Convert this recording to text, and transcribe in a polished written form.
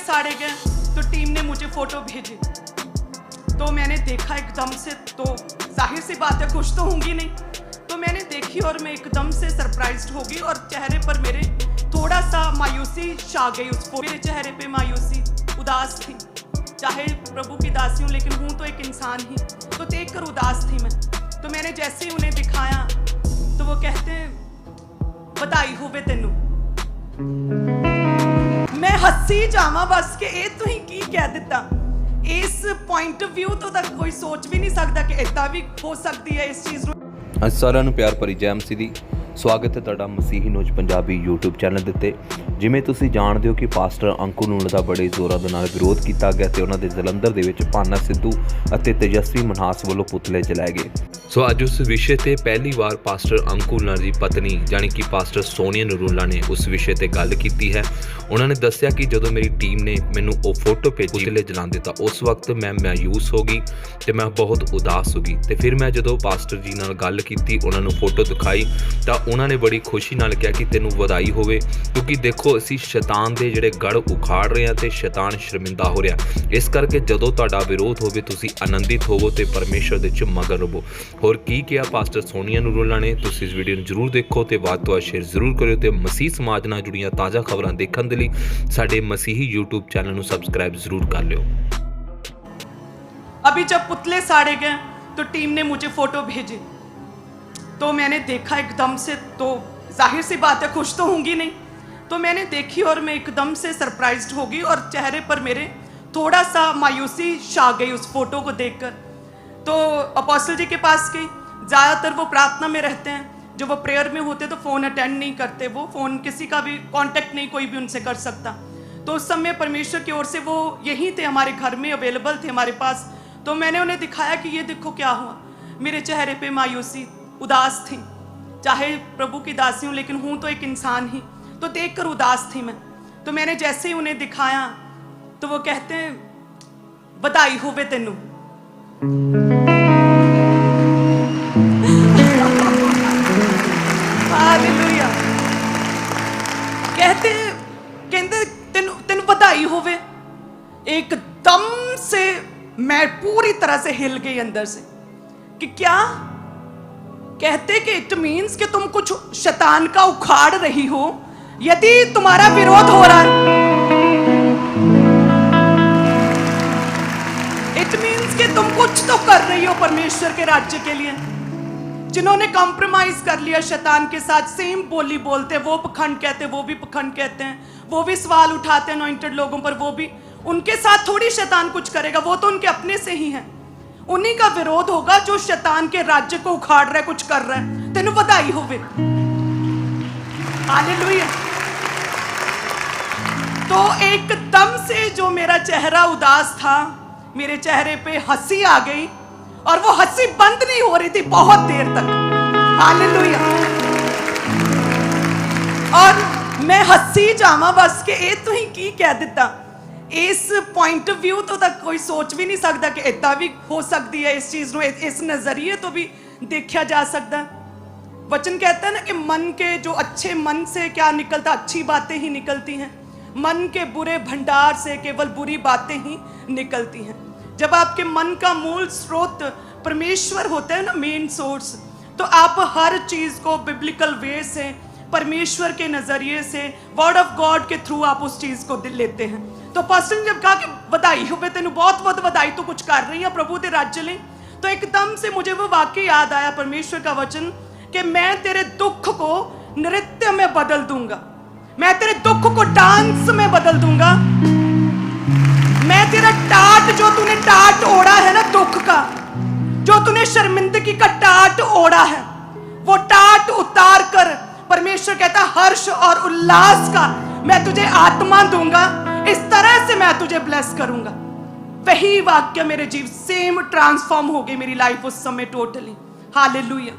साड़े गए तो टीम ने मुझे फोटो भेजी, तो मैंने देखा एकदम से, तो जाहिर सी बात है खुश तो होंगी नहीं, तो मैंने देखी और मैं एकदम से सरप्राइज्ड हो गई और चेहरे पर मेरे थोड़ा सा मायूसी छा गई। उसको मेरे चेहरे पे मायूसी, उदास थी। चाहे प्रभु की दासी हूँ लेकिन हूँ तो एक इंसान ही, तो देख कर उदास थी मैं। तो मैंने जैसे ही उन्हें दिखाया तो वो कहते हैं बधाई होवे तेनू। मैं हसी जावा बस के ए तू ही की कह दिता। इस पॉइंट ऑफ व्यू तो तक कोई सोच भी नहीं सकता कि इतना भी हो सकती है इस चीज़। ਅੱਜ ਸਾਰਿਆਂ ਨੂੰ ਪਿਆਰ ਭਰੀ ਜੈ ਮਸੀਹ ਦੀ ਸਵਾਗਤ ਹੈ ਤੁਹਾਡਾ ਮਸੀਹੀ ਨੋਜ ਪੰਜਾਬੀ YouTube ਚੈਨਲ ਦੇ ਉੱਤੇ। ਜਿਵੇਂ ਤੁਸੀਂ ਜਾਣਦੇ ਹੋ ਕਿ ਪਾਸਟਰ ਅੰਕੂ ਨੂਣ ਦਾ ਬੜੇ ਜ਼ੋਰਾਂ ਦੇ ਨਾਲ ਵਿਰੋਧ ਕੀਤਾ ਗਿਆ ਤੇ ਉਹਨਾਂ ਦੇ ਜਲੰਧਰ ਦੇ ਵਿੱਚ ਭਾਨਾ ਸਿੱਧੂ ਅਤੇ ਤੇਜਸਵੀ ਮਨਹਾਸ ਵੱਲੋਂ ਪੁਤਲੇ ਜਲਾਏ ਗਏ। ਸੋ ਅੱਜ ਉਸ ਵਿਸ਼ੇ ਤੇ ਪਹਿਲੀ ਵਾਰ ਪਾਸਟਰ ਅੰਕੂ ਨੂਣ ਦੀ ਪਤਨੀ ਜਾਨੀ ਕਿ ਪਾਸਟਰ ਸੋਨੀਆ ਨਰੂਲਾ ਨੇ ਉਸ ਵਿਸ਼ੇ ਤੇ ਗੱਲ ਕੀਤੀ ਹੈ। ਉਹਨਾਂ ਨੇ ਦੱਸਿਆ ਕਿ ਜਦੋਂ ਮੇਰੀ ਟੀਮ ਨੇ ਮੈਨੂੰ ਉਹ ਫੋਟੋ ਭੇਜੀ ਪੁਤਲੇ ਜਲਾਉਂਦੇ ਤਾਂ ਉਸ ਵਕਤ ਮੈਂ ਮਾਯੂਸ ਹੋ ਗਈ ਤੇ ਮੈਂ ਬਹੁਤ ਉਦਾਸ ਹੋ ਗਈ। ਤੇ ਫਿਰ ਮੈਂ ਜਦੋਂ ਪਾਸਟਰ ਜੀ ਨਾਲ ਗੱਲ ਕੀਤੀ, ਉਹਨਾਂ ਨੂੰ ਫੋਟੋ ਦਿਖਾਈ ਤਾਂ ਉਹਨਾਂ ਨੇ ਬੜੀ ਖੁਸ਼ੀ ਨਾਲ ਕਿਹਾ ਕਿ ਤੈਨੂੰ ਵਧਾਈ ਹੋਵੇ, ਕਿਉਂਕਿ ਦੇਖੋ ਅਸੀਂ ਸ਼ੈਤਾਨ ਦੇ ਜਿਹੜੇ ਗੜ ਉਖਾੜ ਰਹੇ ਹਾਂ ਤੇ ਸ਼ੈਤਾਨ ਸ਼ਰਮਿੰਦਾ ਹੋ ਰਿਹਾ। ਇਸ ਕਰਕੇ ਜਦੋਂ ਤੁਹਾਡਾ ਵਿਰੋਧ ਹੋਵੇ ਤੁਸੀਂ ਆਨੰਦਿਤ ਹੋਵੋ ਤੇ ਪਰਮੇਸ਼ਰ ਦੇ ਚ ਮਗਨ ਰਹੋ। ਹੋਰ ਕੀ ਕਿਹਾ ਪਾਸਟਰ ਸੋਨੀਆ ਨਰੂਲਾ ਨੇ, ਤੁਸੀਂ ਇਸ ਵੀਡੀਓ ਨੂੰ ਜ਼ਰੂਰ ਦੇਖੋ ਤੇ ਵੱਧ ਤੋਂ ਵੱਧ ਸ਼ੇਅਰ ਜ਼ਰੂਰ ਕਰਿਓ ਤੇ ਮਸੀਹ ਸਮਾਜ ਨਾਲ ਜੁੜੀਆਂ ਤਾਜ਼ਾ ਖਬਰਾਂ ਦੇਖਣ ਦੇ ਲਈ ਸਾਡੇ ਮਸੀਹੀ YouTube ਚੈਨਲ ਨੂੰ ਸਬਸਕ੍ਰਾइब ਜ਼ਰੂਰ ਕਰ ਲਿਓ। अभी जब पुतले साड़े गए तो टीम ने मुझे फोटो भेजी, तो मैंने देखा एकदम से, तो जाहिर सी बात है खुश तो होंगी नहीं, तो मैंने देखी और मैं एकदम से सरप्राइज्ड हो गई और चेहरे पर मेरे थोड़ा सा मायूसी छा गई उस फोटो को देखकर। तो अपोस्टल जी के पास गई। ज़्यादातर वो प्रार्थना में रहते हैं, जो वो प्रेयर में होते तो फ़ोन अटेंड नहीं करते, वो फ़ोन किसी का भी कांटेक्ट नहीं कोई भी उनसे कर सकता। तो उस समय परमेश्वर की ओर से वो यहीं थे, हमारे घर में अवेलेबल थे हमारे पास। तो मैंने उन्हें दिखाया कि ये देखो क्या हुआ। मेरे चेहरे पे मायूसी, उदास थी। चाहे प्रभु की दासी हूँ लेकिन हूँ तो एक इंसान ही, तो देखकर उदास थी मैं। तो मैंने जैसे ही उन्हें दिखाया तो वो कहते हैं बधाई होवे तेनू। हालेलुया। कहते तेनू बधाई होवे। एकदम से मैं पूरी तरह से हिल गई अंदर से कि क्या कहते कि इट मीन्स कि तुम कुछ शैतान का उखाड़ रही हो यदि तुम्हारा विरोध हो रहा है। इट मीन्स कि तुम कुछ तो कर रही हो परमेश्वर के राज्य के लिए। जिन्होंने कॉम्प्रोमाइज कर लिया शैतान के साथ, सेम बोली बोलते हैं, वो पखंड कहते हैं, वो भी पखंड कहते हैं, वो भी सवाल उठाते हैं अनॉइंटेड लोगों पर, वो भी, उनके साथ थोड़ी शैतान कुछ करेगा, वो तो उनके अपने से ही हैं। उन्हीं का विरोध होगा जो शैतान के राज्य को उखाड़ रहा है, कुछ कर रहा है। तेनू बधाई होवे। हालेलुया। तो एकदम से जो मेरा चेहरा उदास था, मेरे चेहरे पे हंसी आ गई और वो हंसी बंद नहीं हो रही थी बहुत देर तक। हालेलुया। और मैं हंसी जावा बस के ए तू ही की कह दिता। इस पॉइंट ऑफ व्यू तो तक कोई सोच भी नहीं सकता कि इतना भी हो सकती है इस चीज़ को, इस नज़रिए तो भी देखा जा सकता है। वचन कहता है ना कि मन के जो अच्छे मन से क्या निकलता, अच्छी बातें ही निकलती हैं। मन के बुरे भंडार से केवल बुरी बातें ही निकलती हैं। जब आपके मन का मूल स्रोत परमेश्वर होता है ना, मेन सोर्स, तो आप हर चीज़ को बिब्लिकल वे से, परमेश्वर के नज़रिए से, वर्ड ऑफ गॉड के थ्रू आप उस चीज़ को लेते हैं। तो पास्टर ने जब कहा कि बधाई होवे तेनू, बहुत बहुत बधाई, तो कुछ कर रही है प्रभु दे राज्य ले, तो एकदम से मुझे वो वाक्य याद आया, परमेश्वर का वचन, कि मैं तेरे दुख को नृत्य में बदल दूंगा, मैं तेरे दुख को डांस में बदल दूंगा, मैं तेरा टाट, जो तूने टाट ओढ़ा है ना दुख का, जो तूने शर्मिंदगी का टाट ओढ़ा है, वो टाट उतार कर परमेश्वर कहता हर्ष और उल्लास का मैं तुझे आत्मा दूंगा, इस तरह से मैं तुझे ब्लेस करूंगा। वही वाक्य मेरे जीव सेम ट्रांसफॉर्म हो गई मेरी लाइफ उस समय टोटली। हालेलुया।